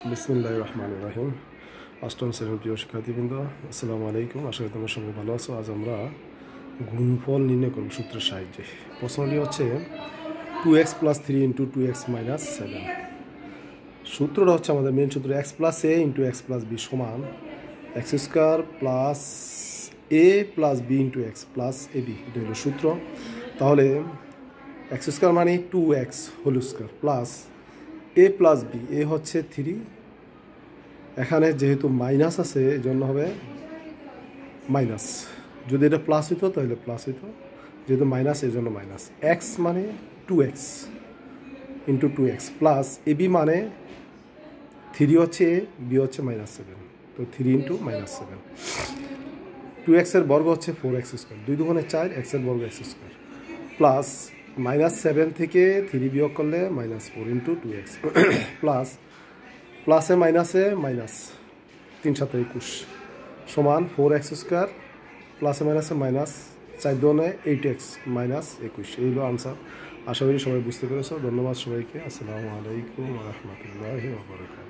বিসমিল্লাহির রহমানির রহিম। অষ্টম শ্রেণীর প্রিয় শিক্ষার্থীবৃন্দ, আসসালামু আলাইকুম। আশা করি তোমার সঙ্গে ভালো আছো। আজ আমরা গুণফল নির্ণয় করব সূত্রের সাহায্যে। প্রশ্নটি হচ্ছে 2x + 3 × 2x - 7। সূত্রটা হচ্ছে আমাদের মেন সূত্র x + a × x + b সমান x² + a + b × x + ab। এটা হলো সূত্র। তাহলে x² মানে 2x² প্লাস a + b, এ হচ্ছে 3, এখানে যেহেতু মাইনাস আছে এই জন্য হবে মাইনাস। যদি এটা প্লাস হইতো তাহলে প্লাস হইতো, যেহেতু মাইনাস এই জন্য মাইনাস। এক্স মানে 2x × 2x প্লাস এবি মানে 3 হচ্ছে এ, বি হচ্ছে -7, তো 3 × -7। 2x এর বর্গ হচ্ছে 4x² 2 দুগুণে 4, x এর বর্গ x² প্লাস -7 থেকে 3 বিয়োগ করলে -4 × 2x প্লাস প্লাসে মাইনাসে মাইনাস 3 × 7 = 21 সমান 4x² প্লাসে মাইনাসে মাইনাস 4 দুগুণে 8x -21। এই হলো আনসার। আশা করি সবাই বুঝতে পেরেছো। ধন্যবাদ সবাইকে। আসসালামু আলাইকুম ওয়া রাহমাতুল্লাহি ওয়া বারাকাতুহু।